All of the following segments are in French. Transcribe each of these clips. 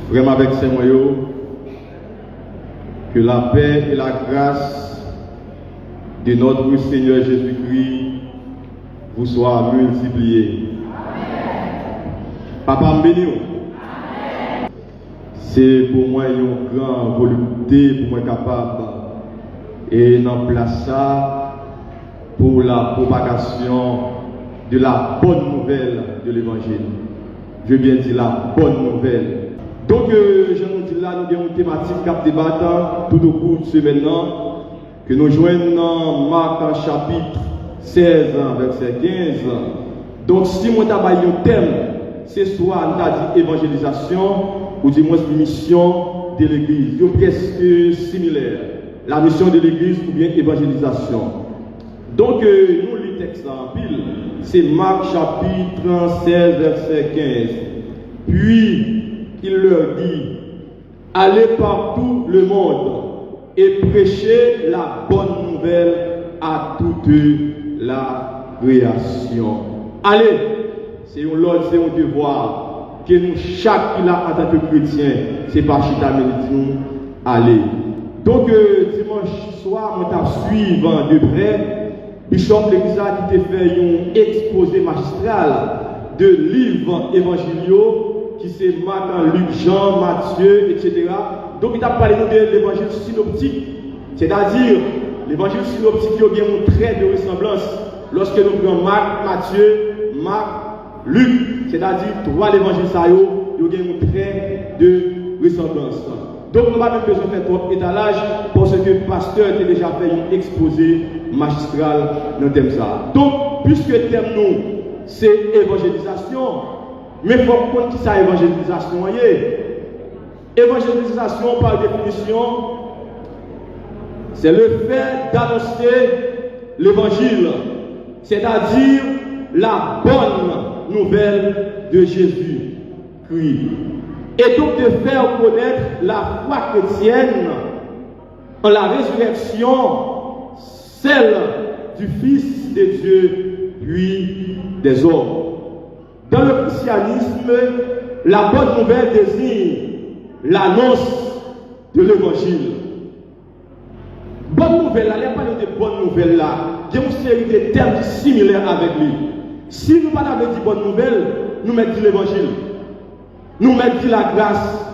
vraiment avec ces moyens, que la paix et la grâce de notre Seigneur Jésus-Christ vous soient multipliées. Papa m'bénit. C'est pour moi une grande volonté pour moi capable et en place ça pour la propagation de la bonne nouvelle de l'évangile. Je viens dire la bonne nouvelle. Donc, je vous dis là, nous avons une thématique qui débatte tout au cours de ce maintenant, que nous joignons dans Marc chapitre 16, verset 15. Donc, si moi t'ai un thème, c'est soit on a dit évangélisation, ou du moins mission de l'église. C'est presque similaire. La mission de l'église ou bien évangélisation. Donc, nous, le texte en pile, c'est Marc chapitre 16, verset 15. Puis, il leur dit, allez partout le monde et prêchez la bonne nouvelle à toute la création. Allez, c'est un ordre, c'est un devoir que nous, chaque là en tant que chrétien, c'est pas chita nous allez. Donc, dimanche soir, on t'a suivi de près. Bishop L'église qui t'a fait un exposé magistral de livres évangéliaux qui c'est Marc, Luc, Jean, Matthieu, etc. Donc il t'a parlé de l'évangile synoptique, c'est-à-dire l'évangile synoptique qui a bien un trait de ressemblance lorsque nous prenons Marc, Matthieu, Marc, Luc, c'est-à-dire trois évangiles ça y a un trait de ressemblance. Donc nous n'avons pas besoin de faire trop étalage parce que le pasteur a déjà fait un exposé magistral dans le thème ça. Donc, puisque le thème nous, c'est évangélisation, mais il faut comprendre qui c'est évangélisation. Évangélisation, par définition, c'est le fait d'annoncer l'évangile, c'est-à-dire la bonne nouvelle de Jésus-Christ. Et donc de faire connaître la foi chrétienne en la résurrection, celle du Fils de Dieu, puis des hommes. Dans le christianisme, la bonne nouvelle désigne l'annonce de l'évangile. Bonne nouvelle, allez parler de bonne nouvelle là. Il y a une série de termes similaires avec lui. Si nous ne parlons pas de bonne nouvelle, nous mettons l'évangile. Nous mettons la grâce,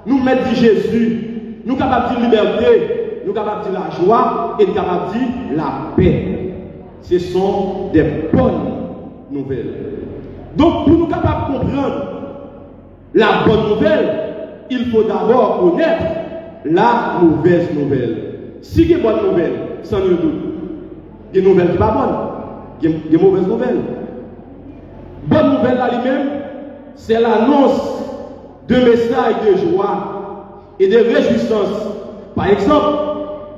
nous mettons Jésus, nous sommes capables de liberté, nous sommes capables de la joie et nous sommes capables de la paix. Ce sont des bonnes nouvelles. Donc, pour nous capables de comprendre la bonne nouvelle, il faut d'abord connaître la mauvaise nouvelle. Si il y a une bonne nouvelle, sans nul doute, il y a une nouvelle qui n'est pas bonne, il y a une mauvaise nouvelle. Bonne nouvelle là lui-même, c'est l'annonce de messages de joie et de réjouissance. Par exemple,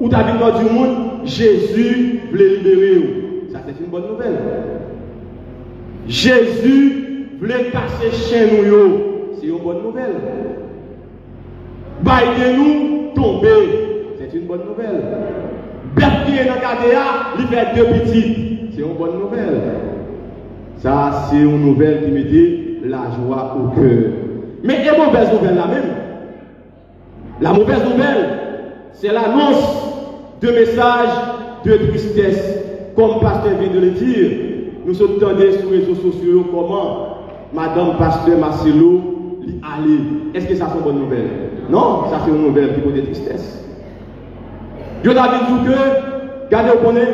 où tu as vu dans du monde, Jésus voulait libérer. Ça, c'est une bonne nouvelle. Jésus voulait casser chez nous. C'est une bonne nouvelle. Baillez-nous tomber. C'est une bonne nouvelle. Bête qui est dans le cadre, il fait deux petits. C'est une bonne nouvelle. Ça, c'est une nouvelle qui mettait la joie au cœur. Mais il y a une mauvaise nouvelle là même. La mauvaise nouvelle, c'est l'annonce de messages de tristesse. Comme pasteur vient de le dire, nous sommes tendus sur les réseaux sociaux comment Madame Pasteur Marcelo allait. Est-ce que ça c'est une bonne nouvelle? Non, ça c'est une nouvelle qui cause de tristesse. Je t'avais dit que, regardez, vous connaissez,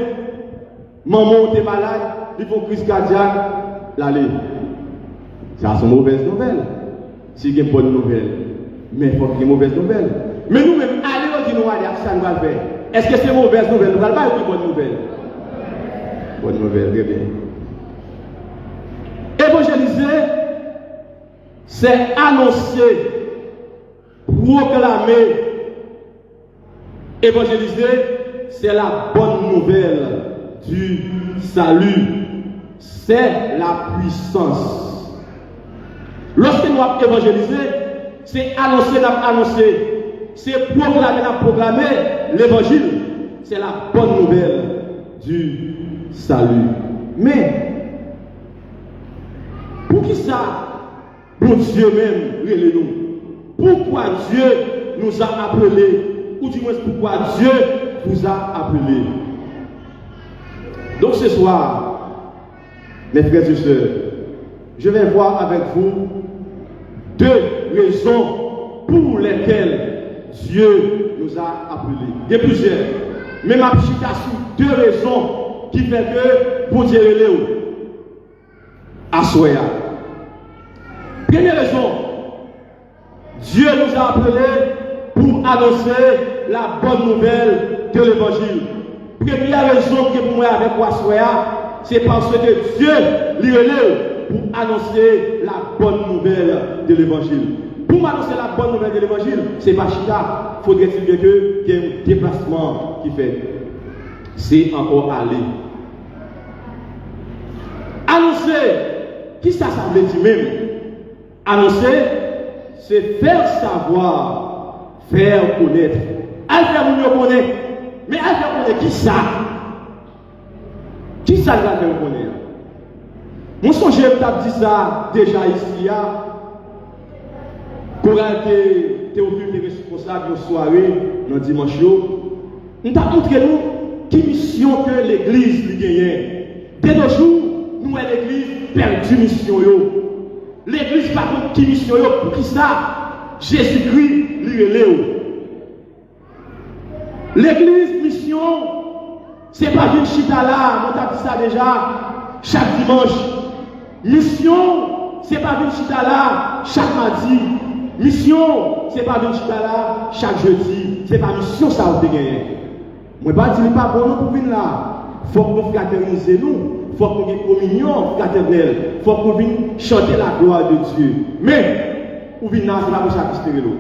maman est malade, ils font crise cardiaque, l'aller. Ça c'est une mauvaise nouvelle. C'est une bonne nouvelle. Mais il faut qu'il y ait une mauvaise nouvelle. Mais nous-mêmes, allez, on dit nous, allez, ça nous va faire. Est-ce que c'est une mauvaise nouvelle? Nous allons pas une bonne nouvelle. Bonne nouvelle, très bien. Évangéliser, c'est annoncer, proclamer. Évangéliser, c'est la bonne nouvelle du salut. C'est la puissance. Lorsque nous avons évangélisé, c'est annoncer, c'est proclamer l'évangile. C'est la bonne nouvelle du salut. Mais, pour qui ça, bon Dieu même, relève-nous. pourquoi Dieu nous a appelés, ou du moins pourquoi Dieu vous a appelés. Donc ce soir, mes frères et sœurs, je vais voir avec vous deux raisons pour lesquelles Dieu nous a appelés. Il y a plusieurs. Mais ma petite sur deux raisons qui fait que pour Dieu Léo à Soya. Première raison, Dieu nous a appelés pour annoncer la bonne nouvelle de l'évangile. Première raison que pour moi avec Soya, c'est parce que Dieu lui relève pour annoncer la bonne nouvelle de l'évangile. Pour m'annoncer la bonne nouvelle de l'évangile, c'est pas chita. Faudrait-il qu'il y ait un déplacement qui fait. C'est encore aller. Annoncer, qui ça veut dire même? Annoncer, c'est faire savoir, faire connaître. Elle fait mieux connaître. Mais elle fait connaître qui ça? Qui ça va faire connaître? Mon songe, je t'ai dit ça déjà ici. Pour être Théophile responsable de soirée, dans le dimanche, nous avons montré nous qui mission que l'église lui gagne. Dès nos jours, nous, l'église, perdu mission. L'église, par contre, qui mission pour qui ça? Jésus-Christ lui relève. L'église, mission, c'est pas une chita là, on a dit ça déjà, chaque dimanche. Mission, c'est pas une chita là, chaque mardi. Mission, c'est pas une chita là, chaque jeudi. C'est pas mission, ça vous gagner. Moi, pas dire pas bon pour venir là. Faut que nous fraterniser nous. Faut qu'on ait une communion fraternelle. Faut qu'on vienne chanter la gloire de Dieu. Mais, pour venir là, c'est pas pour ça Christ l'eau.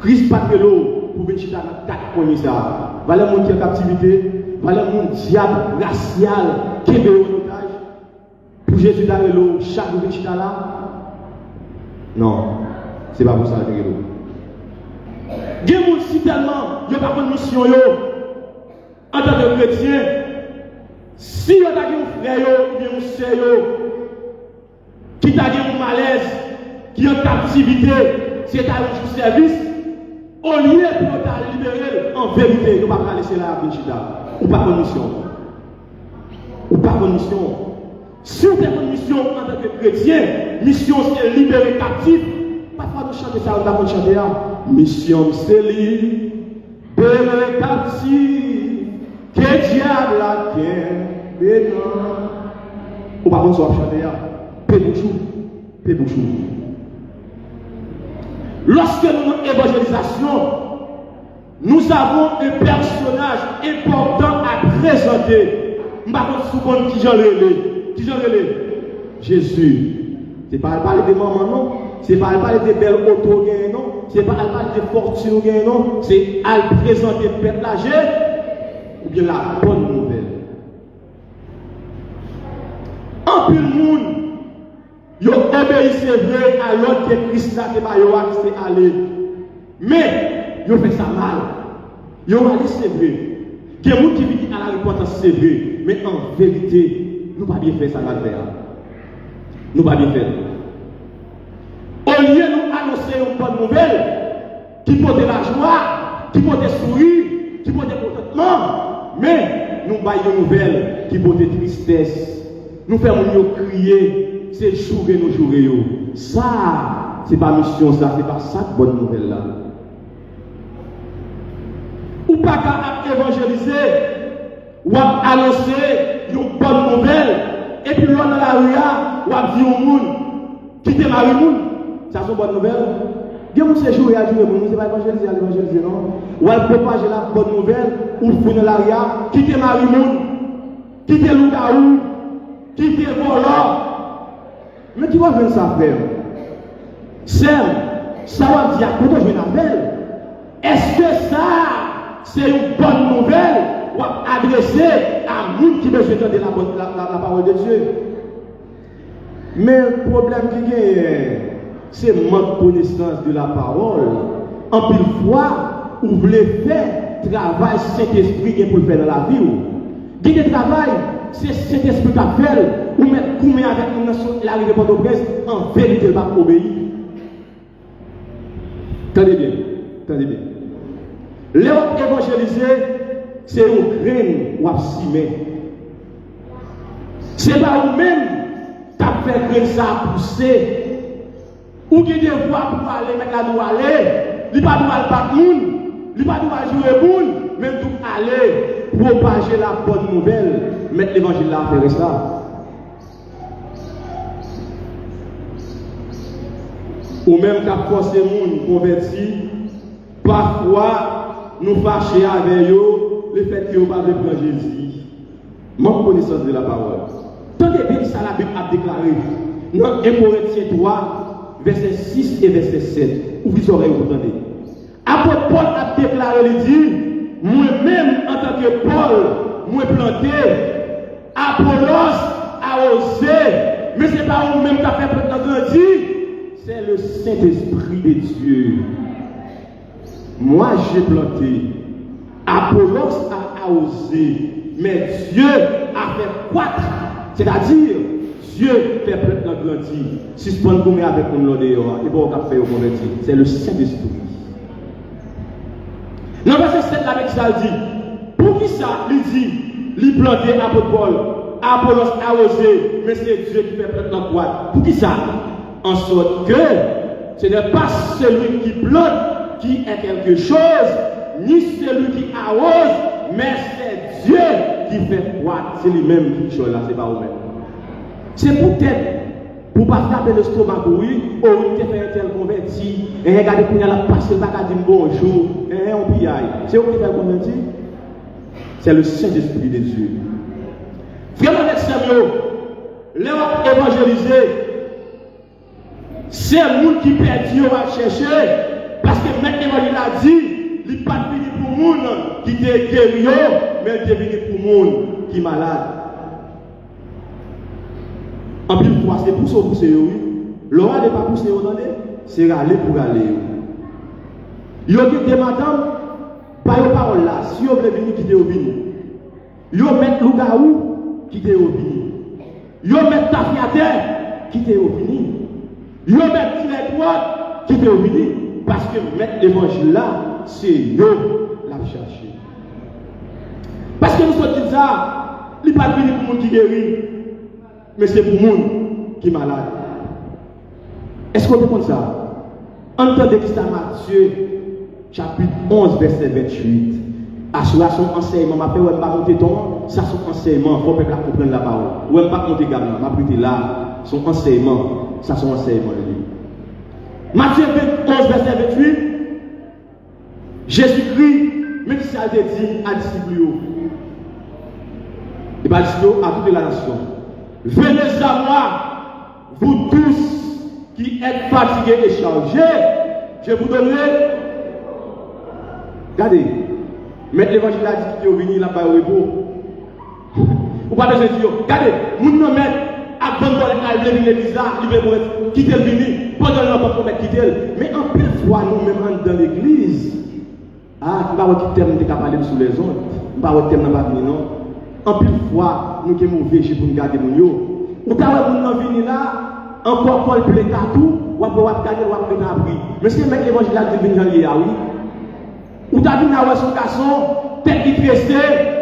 Christ pas que l'eau, pour venir chita dans 4 points ça. Voilà mon qui est en captivité. Voilà mon diable racial qui est en otage. Pour Jésus d'aller l'eau, chaque jour chita là. Non, c'est pas pour ça que l'eau. Il y a des gens qui tellement, il n'y a pas de mission en tant que chrétien. Si vous avez un frère ou bien un sœur qui a un malaise, qui est en captivité, c'est à un service, au lieu de nous libérer, en vérité, nous ne pouvons pas laisser la Benchida. Ou pas de mission. Ou pas de mission. Si vous avez une mission en tant que chrétien, mission c'est libérer captif. Parfois nous chantons ça, on va chanter là. Mission c'est libérer captif. Que diable a fait ou pas qu'on soit chanter là. Pébouchou. Lorsque nous avons évangélisation, nous avons un personnage important à présenter. Je ne sais pas souvent qui j'en relève. Jésus. Ce n'est pas parler de maman, non. Ce n'est pas parler de belles autos, non. Ce n'est pas parler de fortune, non. C'est à présenter peuple âgé ou bien la bonne nouvelle. En plus, le monde, ils obéissent vrai à l'autre que Christ a accès à aller. Mais, ils ont fait ça mal. Ils ont dit c'est vrai. Il y a des gens qui disent à la repentance c'est vrai. Mais en vérité, nous ne pouvons pas bien faire ça dans le faire. Nous ne pouvons pas bien faire. Au lieu de nous annoncer une bonne nouvelle, qui porte la joie, qui porte le sourire, qui porte le contentement, mais nous baillons une nouvelle qui porte tristesse. Nous faisons crier, c'est jour et nous jouer. Ça, ce n'est pas mission, ça, ce n'est pas ça bonne nouvelle là. Ou pas qu'à évangéliser, ou à annoncer une bonne nouvelle, et puis l'on dans la rue, ou à dire au monde, quitter Marie Moun, ça c'est une bonne nouvelle. Dieu vous séjour et à jouer, vous ne pas évangéliser, non? Ou à propager la bonne nouvelle, ou vous dans la rue, quitter Marie Moun, quitter Lougaou, quitter Volant. Mais qui va faire ça, frère? Ça va dire, quand je m'appelle, est-ce que ça, c'est une bonne nouvelle ou adressée à nous qui veulent entendre la parole de Dieu? Mais le problème qui est, c'est manque de connaissance de la parole. En plus fois, vous voulez faire travail Saint-Esprit pour le faire dans la vie. Qui est travail, c'est Saint-Esprit qui a fait, ou mettre combien avec une nation, l'arrivée de Port-au-Prince, en vérité, il va obéir. Tenez bien, tenez bien. L'évangéliser, c'est une graine ou à simer. C'est pas vous-même qui a fait graine ça pousser. Ou qui devoir pour aller, mais là, doit aller. Il ne pas doit pas moun, il pas doit jouer moun, même tout aller propager la bonne nouvelle, mettre l'évangile là à faire ça. Ou même qu'à forcer moun converti, parfois nous fâcher avec eux, le fait qu'ils n'ont pas de prendre Jésus. Manque connaissance de la parole. Tendez bien ça la Bible a déclaré. Dans 1 Corinthiens 3, verset 6 et verset 7. Ouvrez les oreilles, vous entendez. Apôtre Paul a déclaré, il dit, moi-même en tant que Paul, moi planté, Apollos a osé, mais ce n'est pas vous-même qui a fait grandir, c'est le Saint-Esprit de Dieu. Moi j'ai planté, Apollos a osé, mais Dieu a fait croître, c'est-à-dire Dieu fait grandir. Si ce qu'on met avec nous dehors, et bon, on a fait au converti, c'est le Saint-Esprit. Dans le verset 7, avec ça, il dit, pour qui ça, il dit, il planté apôtre Paul, Apollos a osé, mais c'est Dieu qui fait grandir. Pour qui ça? En sorte que ce n'est pas celui qui plante qui est quelque chose, ni celui qui arrose, mais c'est Dieu qui fait croître. C'est lui-même qui chose là, c'est pas vous-même. C'est peut-être pour ne pas taper le stomac, oui, ou il fait un tel converti, et regardez qu'on a passé, il va dire bonjour, et on piaille. C'est où qui fait converti? C'est le Saint-Esprit de Dieu. Vraiment, les Samuel, l'Europe évangélisée, c'est le monde qui perd Dieu à chercher, parce que maintenant, il a dit, il n'est pas venu pour le monde qui est guéri, mais il est venu pour le monde qui est malade. En plus, c'est pour ça que pousser, oui. L'on n'est pas poussé, c'est aller pour aller. Il y a des madame, par les paroles là, si vous voulez venir, quittez au vini. Vous mettez le gaou, quittez au vini. Vous mettez ta fiateur, quittez au vini. Vous mettez les droits, quittez au vini. Parce que mettre l'évangile là, c'est eux la chercher. Parce que nous sommes ça, il n'est pas venu pour le monde qui guérit, mais c'est pour le monde qui est malade. Est-ce qu'on comprend ça? Entendez que c'est Matthieu, chapitre 11, verset 28. À cela, son enseignement, ma paix, ou elle va monter ton, ça son enseignement, pour que vous compreniez la parole. Ou elle va monter gamin, ma prêté là, son enseignement, ça son enseignement. Matthieu 11, verset 28, Jésus-Christ, même si ça a été dit à disciples, et bien à toute la nation, venez à moi, vous tous qui êtes fatigués et chargés, je vous donnerai. Regardez, mais l'évangile a dit qu'il est venu là-bas au repos. Vous pas besoin de dire, regardez, vous nous mettez à bonne à l'église là, il veut quitter le vini, pendant le temps quitter. Mais en plus fois, nous-mêmes dans l'église, ah, tu ne vas pas quitter le parler sous les ondes, tu ne vas pas quitter le non. En plus fois, nous sommes mauvais pour nous garder mon yo. Ou quand nous venons là, encore Paul plaît à tout, ou encore garder ou après appris. Mais c'est même l'évangile là qui vient de oui. Ou t'as vu dans son garçon, tête qui tressée,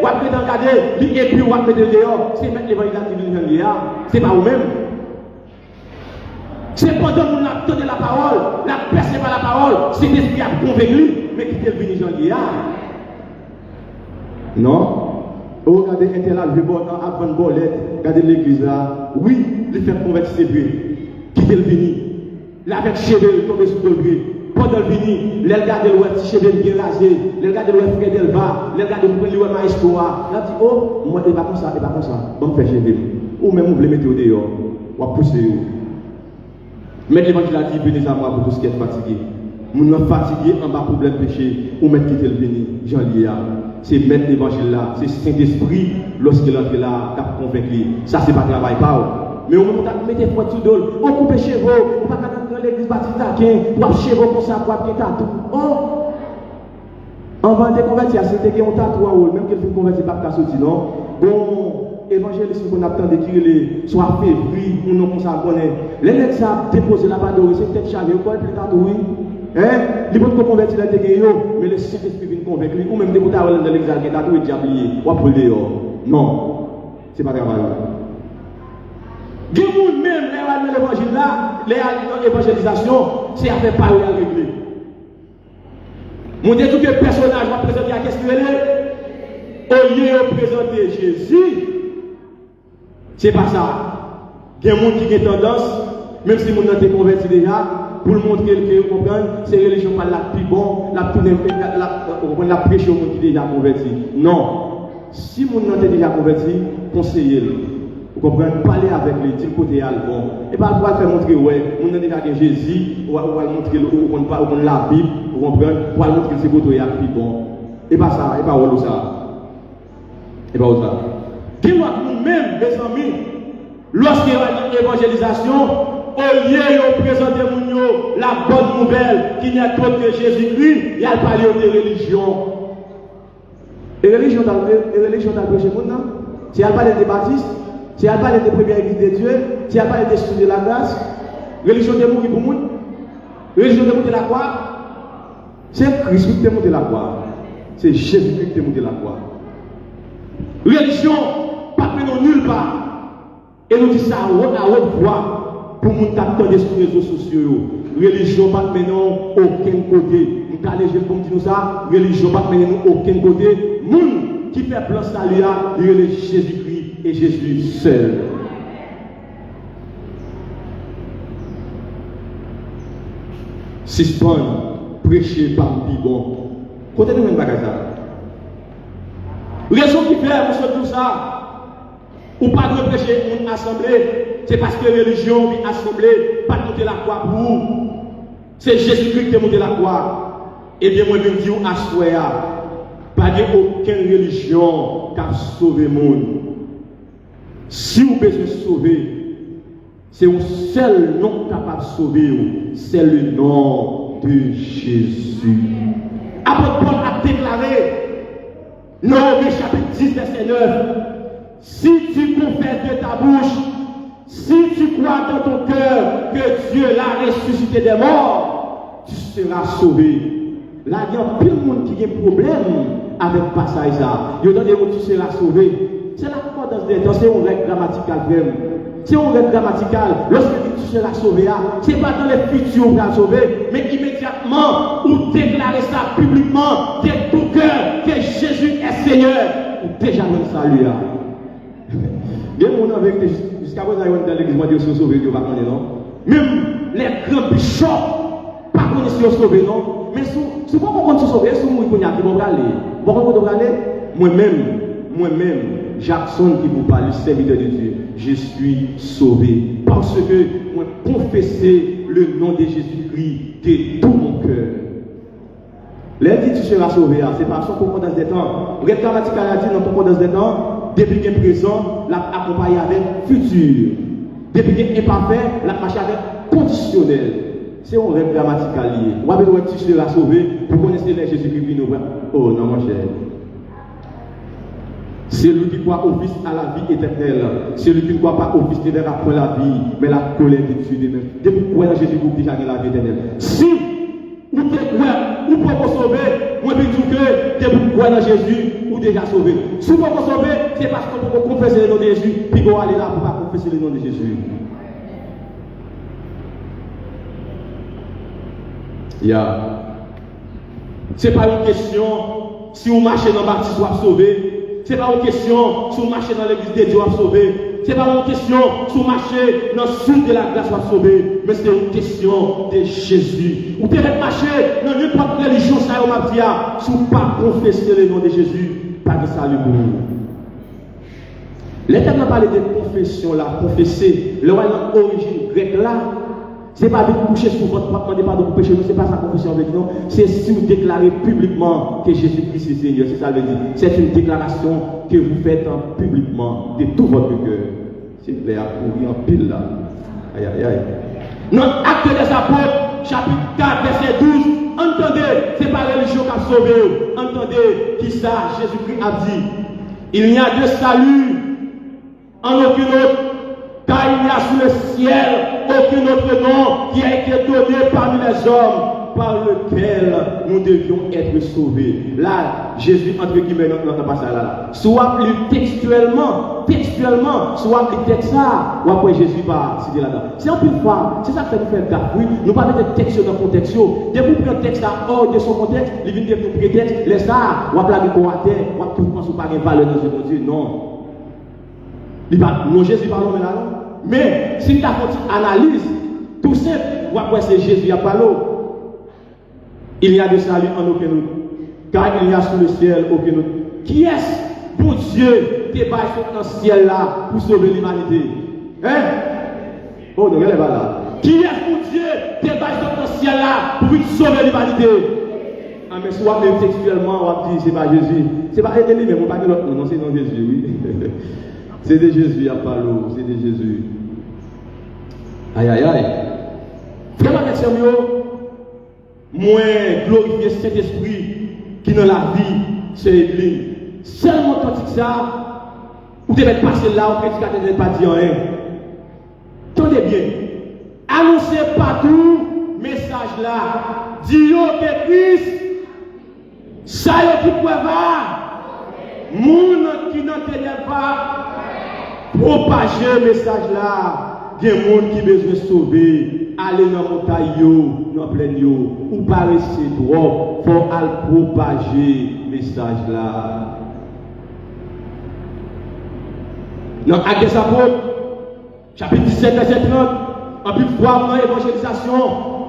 ou après regarder, et puis ou après dehors. C'est même l'évangile là qui vient de c'est pas vous-même. C'est pendant que nous avons la parole, la percée par la parole, c'est l'esprit qui a convaincu, mais qui est venu janvier. Non? Regardez, interlagué avant de bolette, regardez l'église là. Oui, il fait convertir ses pieds. Quitter le vini. Là, avec cheveux, tomber sous le pied. Pendant le vini, les gars de l'ouest, cheveux bien rasés. Les gars de l'ouest, frère d'Elba. Les gars de l'ouest, maestro. Là, dit, oh, moi, il n'est pas comme ça, il n'est pas comme ça. Bon, fait cheveux. Ou même, vous voulez mettre au dehors. Ou à pousser. Mais l'évangile a dit, venez à moi pour tout ce qui est fatigué. Nous sommes fatigués en bas problème péché. Ou mettre quitter le vini. Jean Lia. C'est mettre l'évangile là, c'est Saint-Esprit lorsqu'il entre là, qui a convaincu. Ça, c'est pas travail pas. Mais on mettez fois tout d'ol, on coupe chez vous, on va dans l'église baptiste taquin, on chez vous pour ça, pour appeler tatou. Oh! On va te convertir, c'était qu'on tatou, même que le convertir pas qu'à sortir, non? Bon, évangéliste qu'on attend de tirer soit février, ou non, comme ça, connaît. Les nègres ça déposer la bas c'est peut-être chargé, on peut plus tatou, oui. Les gens qui convertir dans les mais le Saint-Esprit vient convaincre, ou même des gens dans l'examen, qui ont déjà oublié, ou après dehors. Non, ce n'est pas travail. Les gens même, dans l'évangile là, l'évangélisation, c'est avec parole à régler. Mon Dieu, tout le personnage va présenter à qu'est-ce qu'il est. Au lieu de présenter Jésus, c'est pas ça. Il y a des gens qui ont tendance, même si mon été converti déjà, pour le montrer que vous comprenez, c'est la religion pas la plus bonne, la prêche au monde qui est déjà converti. Non. Si mon été déjà converti, conseillez-le. Vous comprenez? Parler avec lui, dire côté bon. Et pas pour faire montrer, ouais, on a déjà Jésus, on va montrer, on la Bible, vous comprenez? Pour montrer que c'est côté plus bon. Et pas ça, et pas ça. Et pas ça. Dis-moi nous-mêmes, mes amis, lorsqu'il y a une évangélisation, au lieu de présenter la bonne nouvelle qui n'est autre que Jésus-Christ, il y a parlé de religion. Et religion dans le péché, si elle parle des baptistes, si elle parle des premières églises de Dieu, si elle parle des sous de la grâce, religion de mourir pour nous, religion de monter la croix, c'est Christ qui est monté la croix. C'est Jésus qui est monté la croix. Religion, pas que nulle part. Et nous disons ça à haute voix pour nous t'attendre sur les réseaux sociaux. Religion, pas que nous aucun côté. Nous allons comme nous ça, religion, pas que nous aucun côté. Nous qui fait plan salut, il est Jésus-Christ et Jésus seul. Suspendre, prêcher par le bon. Côté de nous, pas ça. Raison qui fait, pour tout ça, ou pas de prêcher une assemblée, c'est parce que la religion, une assemblée, pas de monter la croix pour vous. C'est Jésus-Christ qui a monté la croix. Et bien, moi, je me dis, à soi, pas de aucune religion qui a sauvé le monde. Si vous pouvez sauver, c'est un seul nom capable de sauver, c'est le nom de Jésus. Apôtre Paul a déclaré, dans chapitre 10, verset 9, si tu confesses de ta bouche, si tu crois dans ton cœur que Dieu l'a ressuscité des morts, tu seras sauvé. Là, il y a plus de monde qui a un problème avec le passage. Il y a des gens qui seras sauvé. C'est la concordance des temps, c'est une règle grammaticale même. C'est une règle grammaticale. Lorsque tu seras sauvé, ce n'est pas dans les futurs qu'on va sauver, mais immédiatement, ou déclarer ça publiquement, de tout cœur, que Jésus est Seigneur, ou déjà dans le salut. Bien, mon avec jusqu'à présent, dans l'église, moi, Dieu s'est sauvé, Dieu va connaître, non? Même les grands bishops, pas qu'on est sauvé, non? Mais souvent, on est sauvé, c'est moi qui vais aller. Pourquoi aller? Moi-même, Jackson qui vous parle, le serviteur de Dieu, je suis sauvé. Parce que moi, confesser le nom de Jésus-Christ de tout mon cœur. L'aide dit tu seras sauvé, c'est pas son concordance des temps. Reste grammatical a dit dans ton concordance des temps, depuis qu'il est présent, l'a accompagné avec futur. Depuis qu'il est imparfait, l'a marché avec conditionnel. C'est un règle grammaticale lié. Ou avez tu seras sauvé pour connaître les Jésus-Christ. Oh non, mon cher. Celui qui croit au Fils à la vie éternelle. Celui qui ne croit pas au Fils ne verra point la vie, mais la colère de Dieu même. Depuis que vous Jésus, vous déjà la vie éternelle. Si vous pouvez vous sauver, moi je dis que depuis que vous dans Jésus, vous déjà sauvé. Si vous vous sauver, c'est parce que vous confessez le nom de Jésus, puis vous allez là pour pas confesser le nom de Jésus. Ce n'est pas une question si vous marchez dans le baptême, vous êtes sauvé. Ce n'est pas une question si vous marchez dans l'église de Dieu, vous êtes sauvé. Ce n'est pas une question si vous marchez dans le sud de la grâce, vous êtes sauvé. Mais c'est une question de Jésus. Vous pouvez marcher dans n'importe quelle religion, ça y est, si vous ne pas confesser le nom de Jésus, pas de salut pour vous. L'Éternel a parlé de confession là, confesser. Le roi dans l'origine grecque là. Ce n'est pas de coucher sur votre propre, pas de coucher, ce n'est pas sa confession avec nous. C'est si vous déclarez publiquement que Jésus-Christ est Seigneur, c'est ça le dire. C'est une déclaration que vous faites publiquement de tout votre cœur. C'est clair, pour en pile là. Aïe aïe aïe. Notre acte des apôtres, chapitre 4, verset 12. Entendez, ce n'est pas la religion qui a sauvé. Entendez qui ça, Jésus-Christ a dit. Il n'y a de salut en aucun autre. Car il n'y a sous le ciel aucun autre nom qui a été donné parmi les hommes par lequel nous devions être sauvés. Là, Jésus, entre guillemets, dans le passage là. Soit lu textuellement, soit lu texte ça, ou après Jésus va citer là-dedans. C'est un peu fois, c'est ça que nous fait gaffe. Oui, nous parlons de texte dans le contexte. Dès que vous prenez un texte hors de son contexte, il vient de nous prétexte, laisse ça, ou après la vie à terre, ou après tout le monde pas de valeur dans ce Dieu. Non. Non, Jésus parle maintenant. Mais si tu as une analyse, tout simple, ou après c'est Jésus qui a parlé. Il y a de salut en aucun autre. Car il y a sous le ciel aucun autre. Qui est-ce, bon Dieu, qui est basé dans le ciel là pour sauver l'humanité? Hein? Oh, donc elle est pas là. Qui est-ce, bon Dieu, qui est basé dans le ciel là pour sauver l'humanité? Ah, mais soit même textuellement, on va dire c'est pas Jésus. C'est pas Élie, mais on va pas dire l'autre. Non, c'est non Jésus, oui. C'est de Jésus, à pas l'eau, c'est de Jésus. Aïe, aïe, aïe. Vraiment, moi, glorifier cet esprit qui dans la vie, c'est l'église. Seulement quand tu ça, vous devez passer là, au prédicateur ne pas dire rien. Tenez bien. Annoncez partout, message là. Dis-yo que Christ, ça y est qui peut voir. Moun qui n'en tenait pas. Propager le message là. Il y a des gens qui ont besoin de sauver. Aller dans la montagne, dans la plaine, ou pas rester trop. Il faut aller propager le message là. Dans Actes des Apôtres, chapitre 17, verset 30, en plus de voir dans l'évangélisation,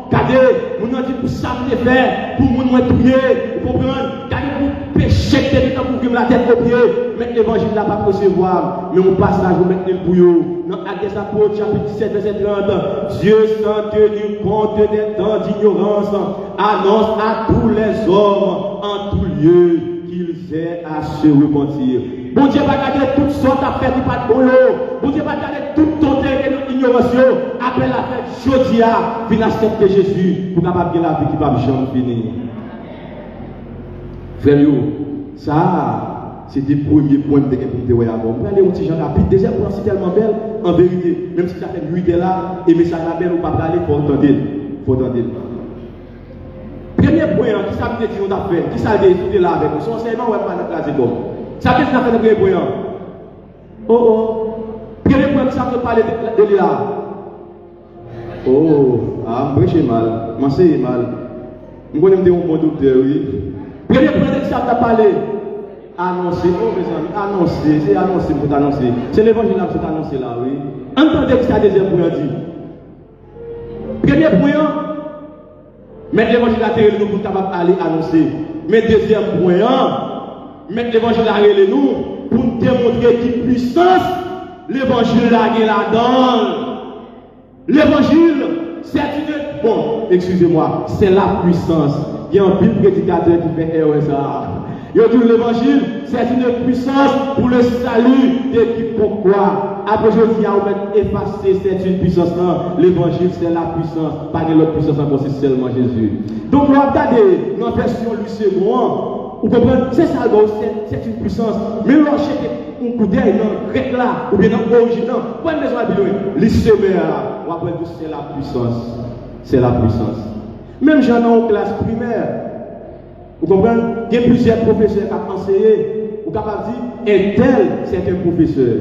regardez, nous avons dit pour ça que faire, pour nous prier, pour comprendre, regardez pour pécher, pour que la tête au pied, mais l'évangile n'a pas recevoir, mais on passage, on met le bouillon. Dans Actes des Apôtres, chapitre 17, verset 30, Dieu sans tenir compte des temps d'ignorance, annonce à tous les hommes en tout lieu qu'ils aient à se repentir. Bon Dieu va garder toutes sortes d'affaires qui pas de bon. Bon Dieu va garder toute ton ignorance. Après la fête, Jodia, vient accepter Jésus pour capable de la vie qui va jamais finir. Frère, ça, c'est le premier point de vous avez avant. Vous allez au petit Jean rapide. Deuxième point, c'est tellement belle, en vérité. Même si ça fait 8 là, et mais ça la belle, ou pas aller, il faut entendre. Premier point, qui ça veut dire qu'on a fait, qui ça veut dire tout est là avec nous. Son enseignement, on va pas notre classe. Ça veut dire qu'on a fait le premier point. Premier point, qui ça veut parler de là. J'ai mal. Moi, c'est mal. Je connais un bon docteur, oui. Premier point, qui ça veut parler. Annoncer, mes amis, annoncer, c'est annoncer pour t'annoncer. C'est l'évangile qui est annoncé là, oui. Entendez que ça deuxième point dit. Premier point, mettre l'évangile à terre nous pour capable aller annoncer. Mais deuxième point, mettre l'évangile à terre nous pour démontrer qui puissance l'évangile là-dedans. L'évangile, c'est une. Bon, excusez-moi, c'est la puissance. Il y a un pile prédicateur qui fait RSA. Il y a dit l'évangile, c'est une puissance pour le salut de qui pourquoi. Après, je dis à vous effacer, c'est une puissance. Non, l'évangile, c'est la puissance. Pas de l'autre puissance encore, c'est seulement Jésus. Donc, on va regarder dans la version du second. Vous comprenez? C'est ça, c'est une puissance. Mais on achète un coup d'œil dans le grec là, ou bien dans l'original. Pourquoi besoin de bilan? L'issémé là, on appelle c'est la puissance. C'est la puissance. Même j'en ai en classe primaire. Vous comprenez? Il y a plusieurs professeurs qui ont enseigné. Vous pouvez dire, un tel, c'est un professeur.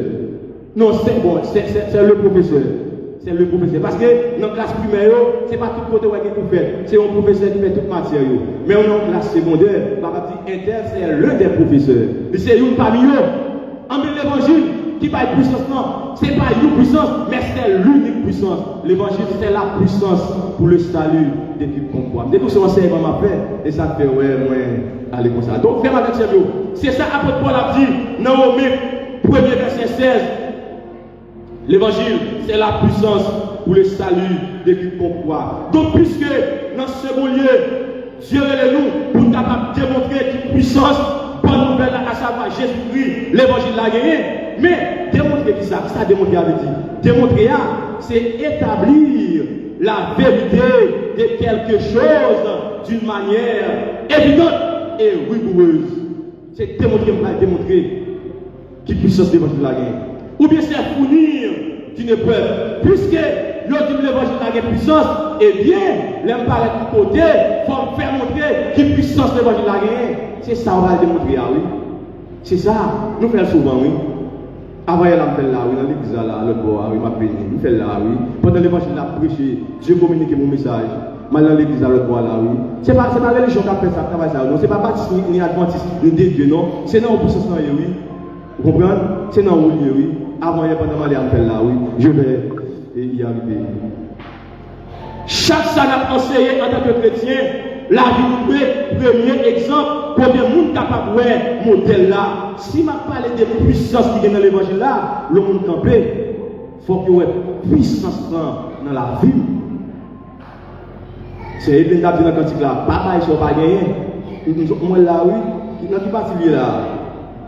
Non, c'est bon, c'est le professeur. C'est le professeur. Parce que dans la classe primaire, ce n'est pas tout côté où il faut faire. C'est un professeur qui fait toute matière. Mais dans la classe secondaire, vous pouvez dire, un tel, c'est l'un des professeurs. C'est une parmi eux. En l'évangile, qui va être puissance, non. Ce n'est pas une puissance, mais c'est l'unique puissance. L'évangile, c'est la puissance pour le salut de qui comprend. Dès que ce enseignement m'a fait, et ça fait, ouais, allez comme ça. Donc, fais-moi attention. C'est ça, après Paul a dit, dans Romains, 1er verset 16. L'évangile, c'est la puissance pour le salut de qui comprend. Donc, puisque, dans ce second lieu, Dieu est nous pour capable démontrer qui puissance, bonne nouvelle à savoir Jésus-Christ, l'évangile l'a gagné. Mais démontrer qui ça démontrer avait dit. Démontrer, c'est établir la vérité de quelque chose d'une manière évidente et rigoureuse. C'est démontrer qui puissance l'évangile l'a gagné. Ou bien c'est fournir d'une épreuve. Puisque ils dit l'évangile a une puissance, eh bien, l'aime pas de côté, il faut faire montrer quelle puissance l'évangile a gagné. C'est ça on va démontrer, oui. C'est ça, nous faisons souvent, oui. Avant, il a fait là, oui, dans l'église là, l'autre bois, oui, m'a béni, nous faisons là, oui. Pendant l'évangile, il a prêché, Dieu communique mon message. Mal dans l'église, l'autre bois là, oui. C'est pas la religion qui a fait ça, travail ça, non. C'est pas baptiste ni adventiste, ni de Dieu, non. C'est dans le processus, oui. Vous comprenez? C'est dans le lieu, oui. Avant, il y a pendant mal à faire là, oui. Je vais y arriver. Chaque ça n'a enseigné en tant que chrétien, la vie nous premier exemple, pour des gens capables de voir modèle là. Si m'a parlé de puissance qui est dans l'évangile là, le monde campé, il faut qu'il y ait puissance dans la vie. C'est Edwin qui a dit dans le cantique là, papa ils sont pas gagnés. Moi là, oui, dans qui partie là,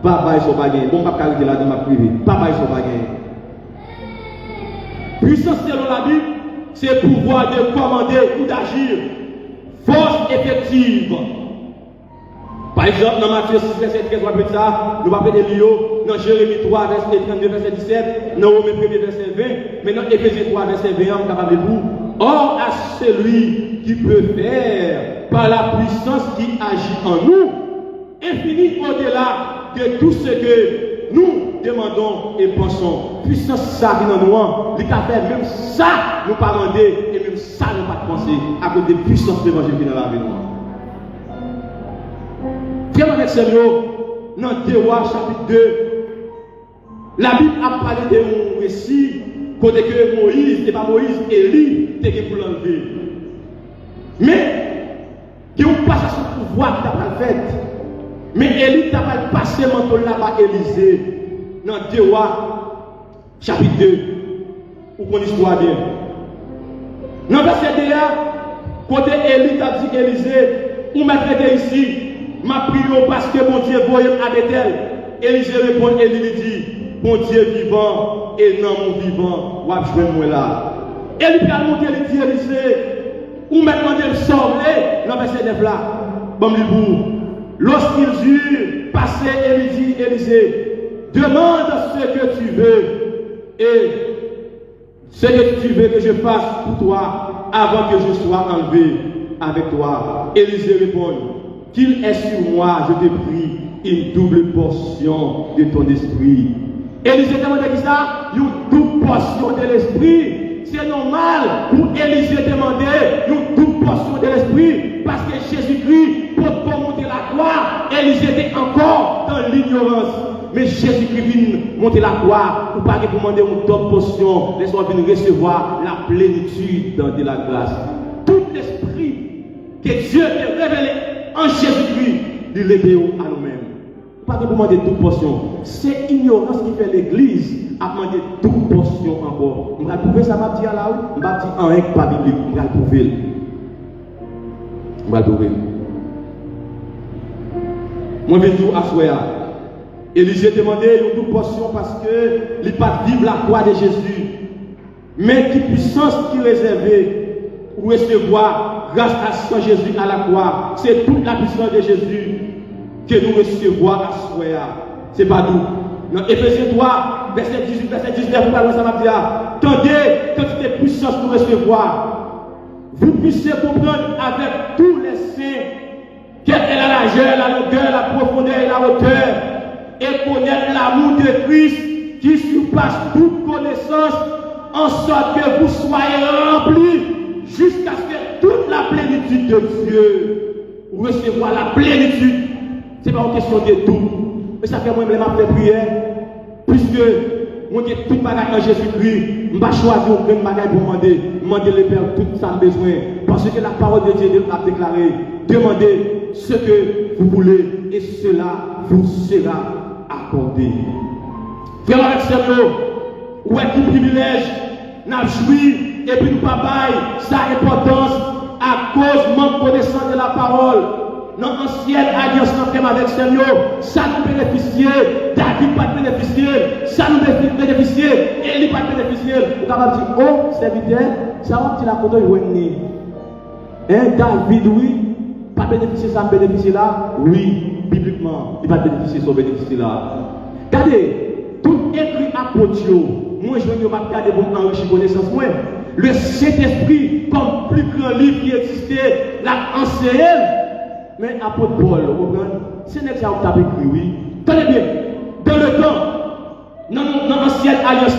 papa ils sont pas gagnés. Bon, papa qui là dans ma privée, papa ils sont pas gagnés. Puissance selon la Bible, c'est pouvoir de commander ou d'agir. Force effective. Par exemple, dans Matthieu 6, verset 13, on va ça, nous allons parler de Lio, dans Jérémie 3, verset 32, verset 17, dans Romains 1, verset 20, maintenant Éphésiens 3, verset 21, on est capable de vous. Or, à celui qui peut faire, par la puissance qui agit en nous, infini au-delà de tout ce que nous demandons et pensons. Puissance ça qui dans nous, il a fait même ça, nous pas demander, et même ça, nous pas penser, à cause des puissances de l'évangile qui est dans la vie. Frère avec Seigneur, dans 2 Rois chapitre 2, la Bible a parlé de mon récit, côté que Moïse, et pas Moïse, Élie, était pour l'enlever. Mais, qui ont passé son pouvoir qui n'a pas fait. Mais Élie n'a pas passé le manteau là-bas, Élisée, dans 2 Rois chapitre 2, où qu'on histoire bien. Dans verset 2, côté Élie t'a dit Élisée, où m'a traité ici. Ma prière parce que mon Dieu voyait à Bethel. Élisée répond, Élie dit, mon Dieu vivant et non mon vivant, ou à jouer moi là. Élie a monté, il dit, Élisée, ou maintenant il sort, dans verset 9 là. Bon, lorsqu'ils eurent passé, Élie dit, Élisée, demande ce que tu veux et ce que tu veux que je fasse pour toi avant que je sois enlevé avec toi. Élisée répond, qu'il est sur moi, je te prie, une double portion de ton esprit. Élisée demandait qui ça? Une double portion de l'esprit. C'est normal pour Élisée demander une double portion de l'esprit parce que Jésus-Christ, pour monter la croix, Élisée était encore dans l'ignorance. Mais Jésus-Christ vient monter la croix pour pas pour demander une double portion, laisse-moi venir recevoir la plénitude de la grâce. Tout l'esprit que Dieu a révélé en Jésus-Christ, il est à nous-mêmes. Pas de demander toute portion. C'est ignorance qui fait l'église à demander toute portion encore. On va prouver ça, m'a dit à la rue, on va dire en un pas biblique, on va prouver. On va prouver. Moi, je vais dire à Soya. Élisée demandait une toute portion parce que il n'est pas vivre la croix de Jésus. Mais qui puissance qui réservée pour recevoir grâce à ce Jésus à la croix. C'est toute la puissance de Jésus que nous recevons à Soya. Ce n'est pas nous. Dans Éphésiens 3, verset 18, verset 19, ça va dire, tendez quantité de puissance pour recevoir. Vous puissiez comprendre avec tous les saints quelle est la largeur, la longueur, la profondeur et la hauteur, et connaître l'amour de Christ qui surpasse toute connaissance, en sorte que vous soyez remplis jusqu'à ce que toute la plénitude de Dieu recevoir la plénitude. Ce n'est pas une question de tout. Mais ça fait moi je faire prière. Puisque moi j'ai tout bagage en Jésus-Christ, je ne vais pas choisir aucun bagage pour demander le Père tout ça besoin. Parce que la parole de Dieu a déclaré, demandez ce que vous voulez et cela vous sera accordé. Frère avec Seigneur, où est le privilège, n'a joui et puis nous pas sa importance à cause de manque de connaissance de la parole. Dans l'ancienne alliance avec Seigneur, ça nous bénéficie, David pas bénéficier, ça nous bénéficie, Élie pas bénéficier. Vous avez dit, oh, serviteur, ça va petit la photo de David, oui, pas bénéficier, ça bénéficie là, oui, bibliquement, il va bénéficier, son bénéficier là. Regardez, tout écrit apôtre, moi je ne vais pas regarder pour m'enrichir connaissance. Moi, le Saint-Esprit, comme plus grand livre qui existait, l'a enseigné. Mais apôtre Paul, vous comprenez? Ce n'est pas ça que écrit, oui. Tenez bien, dans le temps, dans l'ancienne alliance,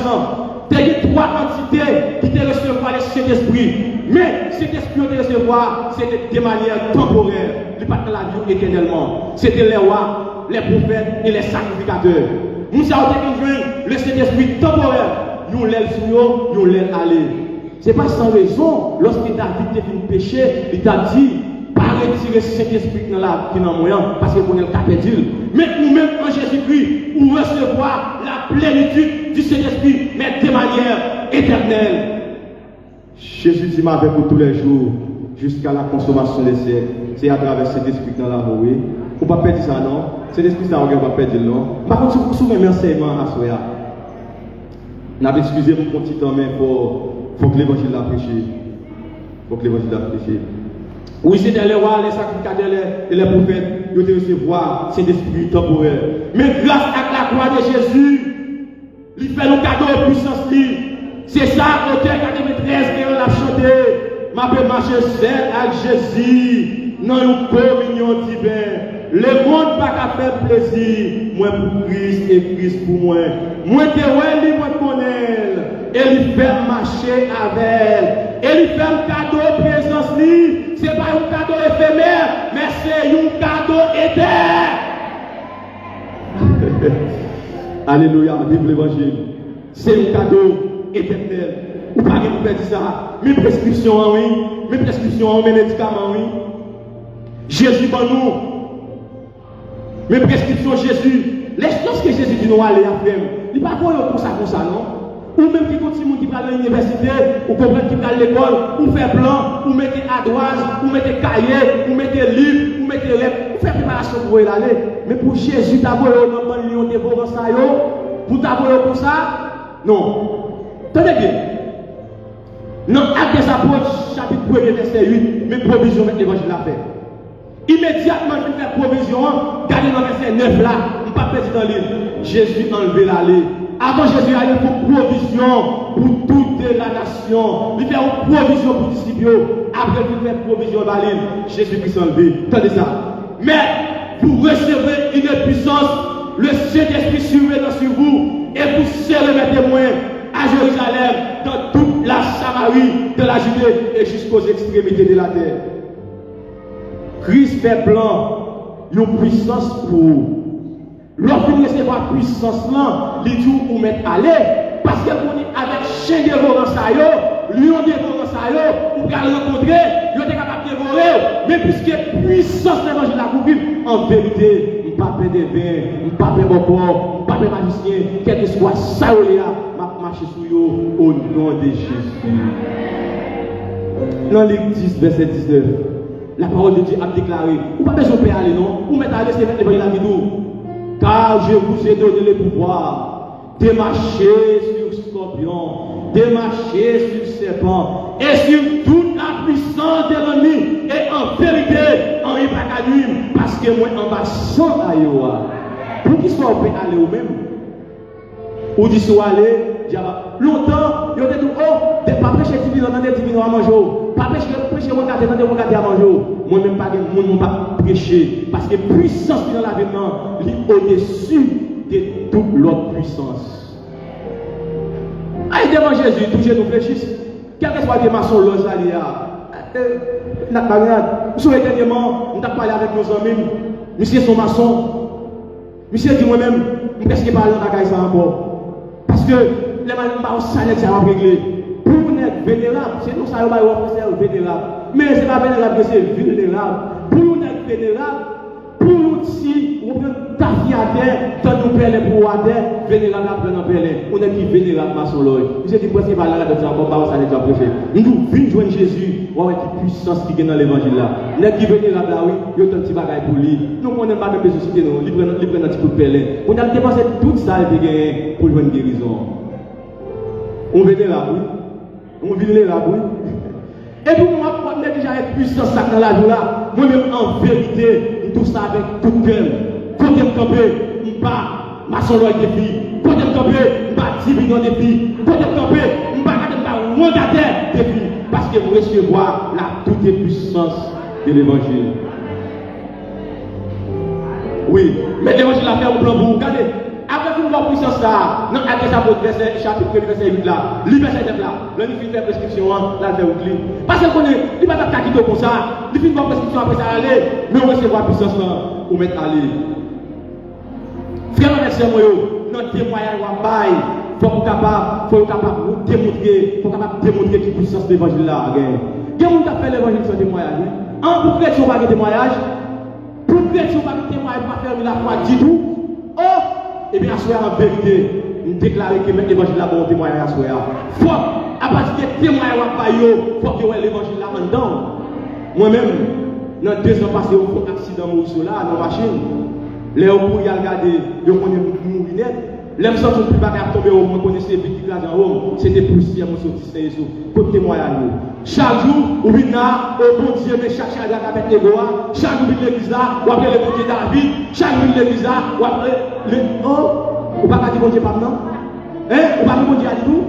il y a trois entités qui te recevoir le Saint-Esprit. Mais cet esprit de recevoir, c'était de manière temporaire. Il ne pas dans la vie éternellement. C'était les rois, les prophètes et les sacrificateurs. Nous avons le Saint-Esprit temporaire. Nous l'aile sur nous l'aile aller. Ce n'est pas sans raison, lorsque David était venu pécher, il t'a dit, pas retirer cet esprit dans la vie dans moyen, parce qu'il connaît le capé d'île. Mais nous-mêmes en Jésus-Christ, nous recevoir la plénitude du Saint-Esprit, mais de manière éternelle. Jésus dit avec vous tous les jours, jusqu'à la consommation des siècles. C'est à travers cet esprit dans la vie. On ne peut pas perdre ça, non? Cet esprit, ça, on ne peut pas perdre, non? Par contre, si vous souvenez enseignement à Soya, on a excusé mon petit temps, mais il faut que l'évangile l'a prêché. Il faut que l'évangile l'a prêché. Oui, c'est les rois, les sacrificateurs et les prophètes, ils ont recevoir cet esprit temporaire. Mais grâce à la croix de Jésus, il fait le cadeau de puissance. C'est ça, auteur 93 qui on a chanté. Ma paix marche seul avec Jésus. Dans une communion divine. Le monde n'a pas faire plaisir. Moi pour Christ et Christ pour moi. Moi te ouais, moi connais. Et il fait marcher avec elle. Et il fait un cadeau de présence. Ce n'est pas un cadeau éphémère, mais c'est un cadeau éternel. Alléluia, vive l'évangile. C'est un cadeau éternel. Ou pas que vous pouvez dire ça. Mes prescriptions, oui. Mes prescriptions, mes médicaments, oui. Jésus pour nous. Mes prescriptions, Jésus. Lorsque Jésus dit nous aller à faire, il n'est pas pour ça, non? Ou même qui continue qui va à l'université, ou comprendre qui va à l'école, ou faire plan, ou mettre ardoise, ou mettre cahier, ou mettre livre, ou mettre rêve, ou faire préparation pour y aller. Mais pour Jésus, d'abord, on a un dévorant ça, pour d'abord pour ça, non. Tenez bien. Dans Actes des Apôtres, chapitre 1er, verset 8, mes provisions avec l'évangile à faire. Immédiatement, je fais provision, regardez dans le verset 9 là, je ne pas perdu dans l'île. Jésus enlevé l'allée. Avant Jésus allait pour provision pour toute la nation. Il fait une provision pour les disciples. Après, il fait provision dans l'île. Jésus-Christ enlevé. Attendez ça. Mais vous recevez une puissance, le Saint-Esprit surveillant sur vous, et vous serez mes témoins à Jérusalem, dans toute la Samarie, de la Judée et jusqu'aux extrémités de la terre. Christ fait plan, une puissance pour vous. Lorsque vous recevez la puissance là, les jours vous mettre à l'aise, parce que vous êtes avec chien dévorant ça, lion dévorant ça, vous allez rencontrer, vous êtes capable de dévorer, mais puisque puissance de l'évangile a couvert, en vérité, je ne pas de vin, je ne pas de bon corps, je ne pas de magicien, quel que soit ça, je vais marcher sur vous au nom de Jésus. Dans Luc 10, verset 19, la parole de Dieu a déclaré, vous n'avez pas besoin de aller, non? Vous mettez à l'aise, c'est l'évangile à nous. Car je vous ai donné le pouvoir de marcher sur scorpion, de marcher sur serpent et sur toute la puissance de l'ennemi. Et en vérité, en hypercanume, parce que moi en bas sans aïoua. Pour qu'il soit prêt à aller au même. Ou dit soit aller, longtemps, il y a dit oh, pas prêcher divin, on a des divins à manger. Pas prêcher, regarder à manger. Moi-même, pas de monde, pas prêcher. Parce que puissance dans l'avènement, est au-dessus de toute l'autre puissance. Aïe, devant Jésus, toujours nous fléchissons. Quel que soit le maçon, l'osalia. Nous dernièrement, nous avons parlé avec nos amis. Monsieur son maçon. Monsieur dit moi-même, je ne sais pas parler dans la ça encore. Parce que les gens ne savent pas régler. Pour nous être vénérables, c'est nous ça va être vénérable. Mais ce n'est pas vénérable, c'est vulnérable. Pour nous être vénérables, pour nous si on prend ta vie à terre, tant nous perdons pour à terre, vénérable après nous perdons. On est qui vénérable ma son l'œil. Vous êtes presque pas là de dire bon bah ça n'est pas prêché. Nous venons joindre Jésus, on a une puissance qui est dans l'évangile là. Les qui vénérable là oui, il y a un petit bagage pour lui. Nous on n'est pas même besoin de citer nous, il prend un petit coup de pelle. On a dépensé tout ça et pour une guérison. On vénérable oui. On vulnérable, oui. Et pour moi, on a déjà une puissance dans la vie là. Moi-même, en vérité, tout ça avec tout cœur. Quand je me campe, je ne pas ma soeur de fille. Quand je me camper, je pas 10 millions de filles. Côté camper, je pas regarder des filles. Parce que vous recevoir la toute puissance de l'évangile. Oui, mais l'évangile a fait un plan pour vous. Regardez, après que nous avons puissance là, dans Actes verset chapitre verset 8 là, verset 9 là, là il fait prescription, là il fait outils. Parce que il va pas quitter comme ça, il fait une prescription après ça aller, mais on recevoir puissance là, pour mettre aller. Frère et sœur, notre témoignage va bailler. Faut capable de démontrer que puissance de l'évangile là. Quel monde a fait l'évangile sans témoignage? Pour chrétien pas de témoignage, pour chrétien pas de témoignage, pas faire la foi du tout. Oh, et bien à ce en vérité, nous déclarer que l'évangile là bon témoignage à ce faut à partir de témoignage pas yo, faut que l'évangile là dedans. Moi-même, dans 2 ans passés au accident mourir là dans machine. Les gens pour y regarder, ils connaissent mourir net. L'homme sorti plus bas à tomber au monde, connaissez vite qui en haut, c'était poussière, mon sorti, c'est Jésus. Côté témoignage. Chaque jour, ou bien là, au bon Dieu, mais chaque jour, à mettre les goa, chaque jour, l'église là, ou après le bon Dieu David, chaque jour, l'église là, ou après le. Oh, ou pas dire bon Dieu pas non? Hein? Ou pas dire bon Dieu à tout?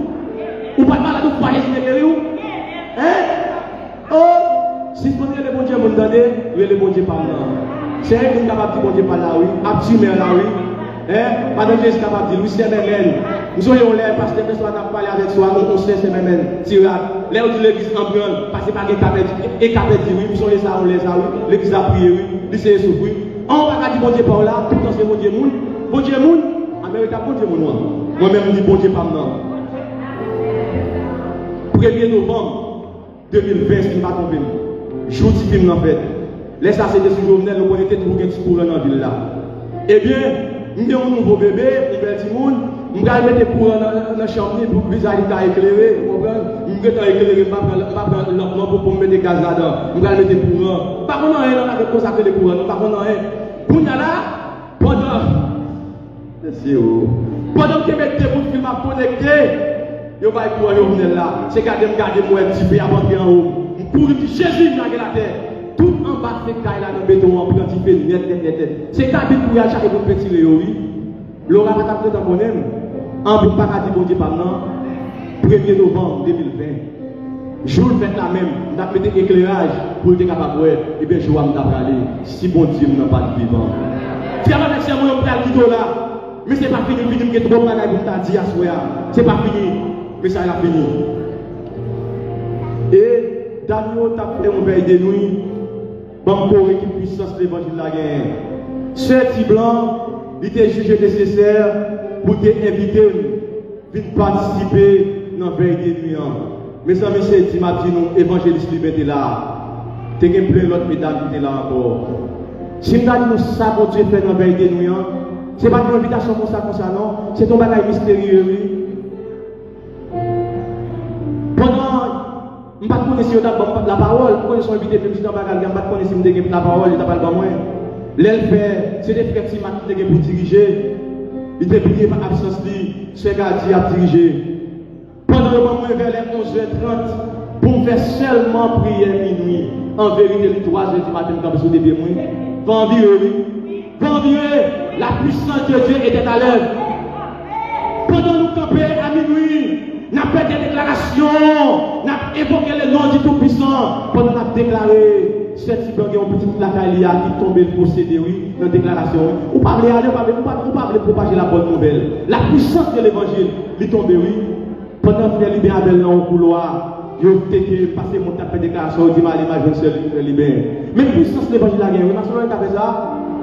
Ou pas parler de foyer, c'est guéri ou? Hein? Oh, si vous connaissez le bon Dieu, vous entendez, le bon Dieu pas non. C'est un qui est capable de dire bon Dieu pas là, oui, absolument là, oui. Madame Jésus capable de dire, oui, c'est même. Nous aurions l'air parce que les personnes ont parlé avec soi, on sait c'est même. Tirade. L'air de l'église en brûle, parce que pas de capet, et capet dit, oui, nous sommes les ça, on les a, oui. L'église a prié, oui. Lycée souffre, oui. On va dire bon Dieu par là, tout le temps c'est bon Dieu moun. Bon Dieu moun, Amérique, bon Dieu moun. Moi-même, je dis bon Dieu pas maintenant. 1er novembre 2020, ce qui va tomber. Jour du film en fait. Laisse ça, c'était ce journal, nous connaissons tout le courant dans la ville là. Eh bien, nous avons un nouveau bébé, il va être monde. Nous allons mettre des courants dans la chambre pour que le visage soit éclairé. Nous allons éclairer, nous allons mettre pour mettre des gaz là-dedans. Nous allons mettre des courants. Par contre, on a consacré les courants. Par contre, on a là, pendant que vous mettez votre film à connecter, vous allez pouvoir là. C'est garder moi un petit peu avant de en haut. Pour que Jésus dans la terre. Tout en bas de la là dans le béton, on peut un petit peu net. C'est ta vie pour y aller chaque fois petit oui. L'aura va t'appeler dans mon aime. En bout pas dire bon Dieu pas non. 1er novembre 2020. Jour fait la même, on a mis éclairage pour être capable de et bien je vais aller. Si bon Dieu n'a pas de vivant. Frère avec c'est moi on peut quitter là. Mais c'est pas fini, que trop mal pour t'a dit à soir. C'est pas fini, mais ça a fini. Et Daniel t'a fait un veille de nuit. Bon, pour qui puissance de l'évangile la gagne. Ce petit blanc, il était jugé nécessaire pour t'inviter à participer dans la veille de nuit. Mes amis, c'est dit, nous, évangéliste liberté là. Tu as plein d'autres mesdames qui étaient là encore. Si nous avons ça pour Dieu fait dans la veille de nuit, ce n'est pas une invitation comme ça, non. C'est un bagage mystérieux. Je ne connais pas la parole, je suis invité à faire bagage, je ne connais pas la parole, il n'a pas le moi. L'elfère, c'est des frères qui m'ont pour diriger. Il était prié par absence, ce gardien a dirigé. Pendant le moment vers les 11h30, pour faire seulement prier minuit. En vérité, les 3h du matin, quand vous avez moi. Vendredi, la puissance de Dieu était à l'œuvre. Pendant nous camper à minuit, nous avons fait des déclarations, nous avons évoqué le nom du Tout-Puissant. Pendant nous avons déclaré, cette petite lacaille qui tombe le procédé, oui, dans la déclaration. Vous parlez, vous parlez propager la bonne nouvelle. La puissance de l'évangile, il tombe, oui. Pendant que les libéraux dans le couloir, ils ont passé mon tapé de déclaration, ils ont dit, je ne suis libéré. Mais puissance de l'évangile, oui, ma soeur, elle a fait ça.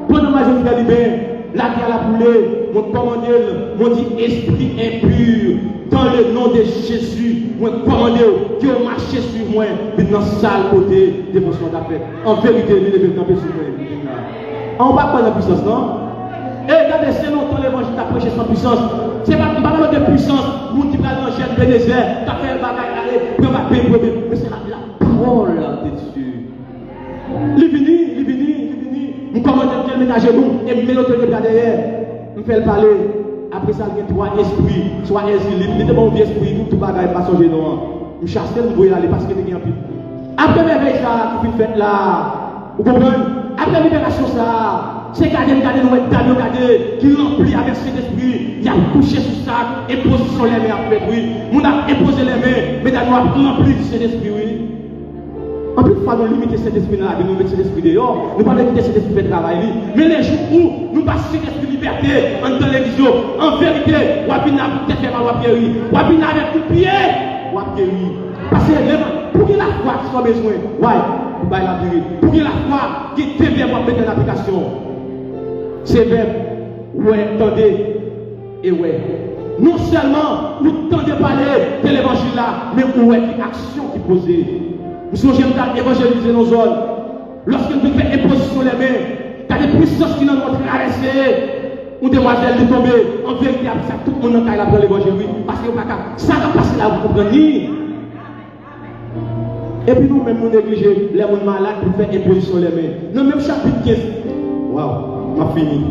Pendant que je suis libéré, la vie à la poulée, mon commandeur, mon dit esprit impur, dans le nom de Jésus, mon commandeur, qui ont marché sur moi, puis dans le sale côté de vos d'affaires. En vérité, il devait tomber sur moi. On va pas la puissance, non? Et regardez, c'est longtemps l'évangile t'a prêché sans puissance. C'est pas de puissance, mon qui va dans le désert, t'as fait un bagage, mais c'est la parole de Dieu. Il vini. Nous commandons de mettre à genoux et me mettre le bras derrière. Je fais le parler. Après ça, il y a 3 esprits. Soit il était bon esprit, tout bagaille pas son genou. Je chasse le bruit aller parce que il y a un peu. Après l'éveil ça, qui fait là. Vous comprenez? Après la libération ça, C'est garder Daniel qui remplit avec cet esprit, il a couché sur ça, et posé sur les mains après, oui. On a imposé les mains, mais Daniel a rempli cet esprit, oui. En plus, il faut nous limiter cet esprit dans la vie, nous mettre cet esprit dehors, nous ne pas limiter cet esprit de travail. Mais les jours où nous passons cet esprit de liberté en télévision, en vérité, on va venir peut-être faire mal, on va périr. On va venir avec le pied, on va périr. Parce que pour que la foi soit besoin, ouais, pour bailler la vérité. Pour que la foi qui devient pour mettre en application, c'est verbe, ouais, tendez, et ouais. Non seulement nous tendez parler de l'évangile là, mais ouais, une action qui posée. Nous sommes jamais évangéliser nos zones. Lorsque nous faisons imposition les mains, il y a des puissances qui nous ont traversé. Une demoiselle est tombée. En vérité, ça, tout le monde a appris l'évangile. Parce que ça va passer là, vous comprenez. Et puis nous-mêmes, nous négligeons les gens malades pour faire imposition les mains. Dans le même chapitre 15. Waouh, m'a fini.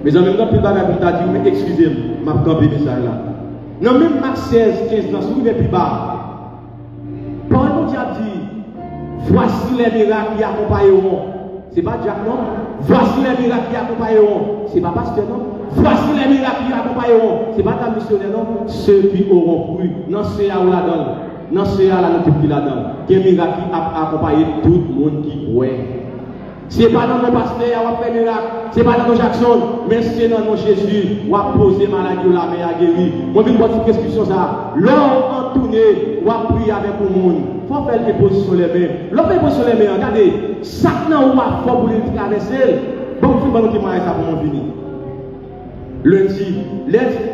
Mais en même temps, plus bas, il a dit, mais excusez-moi, m'a campé ça là. Dans le même Marc 16, 15, dans ce qui est plus bas. Paul nous a dit, voici les miracles qui accompagneront. Ce n'est pas Jacques, non? Voici les miracles qui accompagneront. Ce n'est pas pasteur, non? Voici les miracles qui accompagneront. Ce n'est pas ta missionnaire, non? Ceux qui auront cru. Non, c'est à où la donne. Non, c'est à la note qui la donne. Quel miracle qui accompagne tout le monde qui croit. Ce n'est pas dans nos pasteurs qui a fait miracle. Ce n'est pas dans nos Jackson. Mais c'est dans nos Jésus. On a posé maladie, la main à guérir. Moi, je vais vous dire une prescription ça. L'homme en tourné, on a prié avec le monde. Il faut faire des positions sur les mains. L'homme fait position sur les mains. Regardez. Satan ou a fort pour les traverser. Bon, il faut que ça pour venir. Lundi,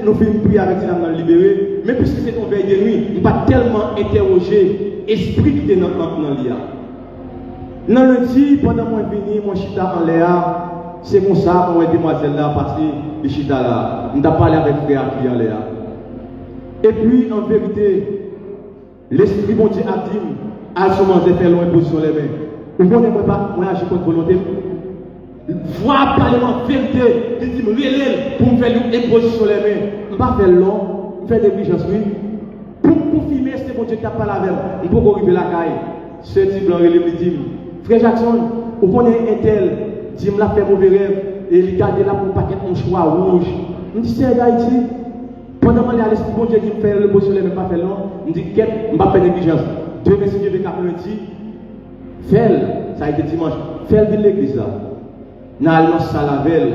nous faisons prier avec ces âmes libérées. Mais puisque c'est une veille de nuit, nous ne pas tellement interroger l'esprit qui est dans l'IA. Dans lundi, pendant mon venu, mon chita en l'air, c'est mon ça, mon demoiselle là, parti de chita là. Nous avons parlé avec frère qui en l'air. Et puis, en vérité, l'esprit bon Dieu a dit, à ce moment de faire loin position les mains. Vous ne connaissez pas, moi agir contre volonté. Voir parler en vérité, il dit, relève pour me faire une imposition les mains. Je ne vais pas faire long, je vais faire des diligence, oui. Pour confirmer, c'est bon Dieu qui a parlé avec moi. Je ne peux pas arriver la caille. Ce type blanc, il me dit, frère Jackson, vous connaissez un tel, dit, il m'a fait mauvais rêve, et il garde là pour paquet un choix rouge. Je me dis, c'est d'Haïti. Pendant que l'esprit bon Dieu dit, faire le beau soleil, mais pas faire long, je me dis, je ne vais pas faire négligence. Dieu merci, Dieu veut lundi. Fais, ça a été dimanche, fais de l'église là. N'allons ça la veille,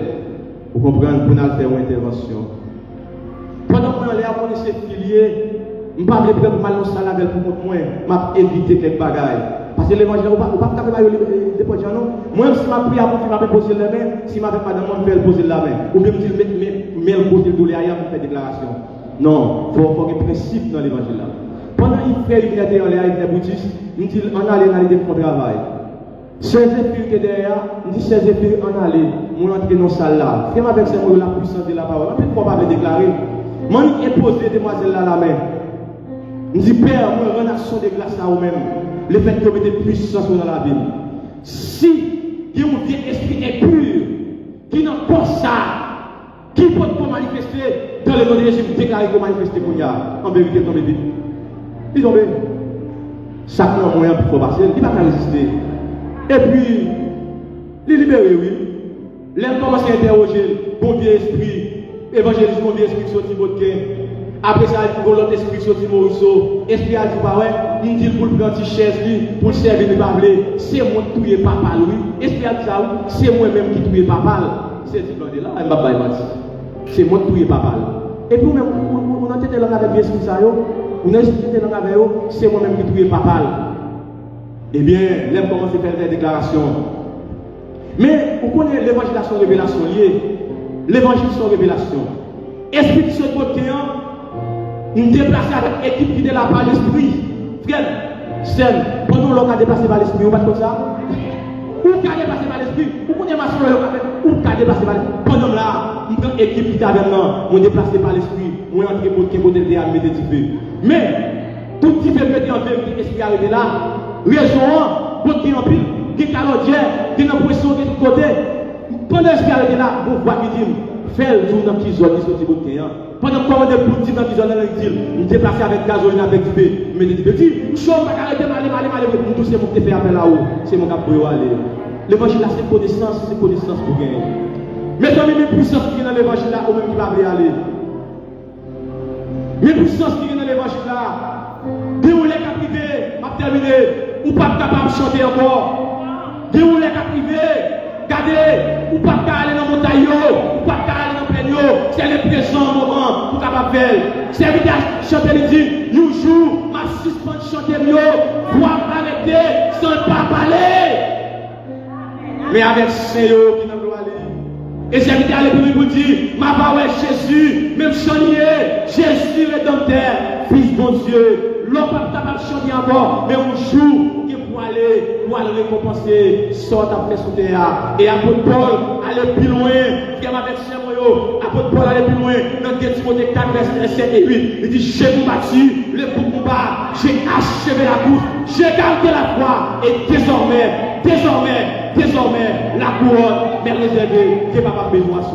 vous comprenez, pour nous faire une intervention. Pendant qu'on allait avoir ces filiers, je ne vais pas prendre mal ça la veille pour moi, je vais éviter quelques bagailles. Parce que l'évangile, on ne va pas faire des potes, non? Moi, si je prie avant, je vais poser la main, si je vais pas demander, je vais poser la main. Ou bien, je vais me poser le douleur pour faire déclaration. Non, il faut avoir un principe dans l'évangile là. Pendant qu'il fait l'unité en l'air avec les bouddhistes, il dit on allait dans l'idée de mon travail. Ces épines qui sont derrière, il dit ces épines on allait, on entre dans la salle là. Frère avec ces mots la puissance de la parole. On ne peut pas déclarer. Moi, il impose les demoiselles là la main. Il dit Père, moi, en action de grâce à vous-même, le fait que vous mettez puissance dans la Bible. Si il y a un vieux esprit impur qui n'a pas ça, qui peut pas manifester dans le nom de Jésus, déclarer pour manifester pour y a en vérité dans les Bibles. Ils ont bien. Ça prend un moyen pour passer, il ne va pas résister. Et puis, les libérer, oui. Les commencent à interroger, bon vieux esprit, évangéliste, bon vieux esprit, sorti Botkin. Après ça, il faut l'autre esprit, sorti Morisseau. Esprit a dit, bah ouais, il dit pour le prendre une chaise, pour le servir, il va parler. C'est moi qui touille papa, oui. Esprit a dit ça, oui. C'est moi-même qui touille papa. C'est dit, là, il ne va pas y c'est moi qui touille papa. Et puis, on a été là avec l'esprit, ça, on a expliqué dans la veille, c'est moi-même qui trouve papa. Eh bien, l'aime commence à faire des déclarations. Mais vous connaissez l'évangile sans révélation liée. L'évangile sans révélation. Esprit de ce côté, nous déplaçons avec l'équipe qui est là par l'esprit. Frère, c'est pendant qu'on a déplacé par l'esprit, on va comme ça. Où qu'on a déplacé par l'esprit, où qu'on a massacré le café, où qu'on a déplacé par l'esprit. Pendant là, nous avons une équipe qui est avec nous, on déplacé par l'esprit, on est entré pour qu'il y ait des méditer. Mais, tout petit peu mettre en vérité, l'esprit arrivé là, raison, pour qu'il y ait en pile, qui calodière, qui n'a pression de tout côté. Pendant l'esprit arrivé là, on voit qu'il dit, fais le tour dans la petite zone, il sortit de Kenya. Pendant qu'on est plus petit dans la petite zone, il dit, nous déplacer avec gasoline, avec du B, mais il dit, chaud, pas arrêter, mal, nous tous c'est mon qui fait appel là-haut, c'est mon cap pour aller. L'évangile là, c'est connaissance pour gagner. Mes amis, mes puissances qui sont dans l'évangile là, ou même qui va aller. Mes puissances qui sont dans l'évangile là, déroulez qu'à privé, m'a terminé, ou pas capable de chanter encore. Déroulez qu'à privé, regardez, ou pas capable d'aller dans le montagne, ou pas capable d'aller dans le plein, c'est le présent moment pour capable de faire. C'est évident, chanter le dit, nous jour, ma suspendre chanter mieux, pour arrêter sans pas parler. Mais avec Seigneur qui n'a pas aller. Et c'est évident, le pour dire, ma parole Jésus, même chanter, Jésus rédempteur, Fils bon Dieu. L'homme pas capable de chanter encore, mais un jour, il pour aller récompenser ce qu'on a fait sur terre. Et apôtre Paul allait plus loin, qui est avec Saint-Moyo, apôtre Paul allait plus loin, dans 2 Timothée 4, versets 7 et 8. Il dit, j'ai combattu le bon combat, j'ai achevé la course, j'ai gardé la foi, et désormais, la couronne m'est réservée, que papa bénisse.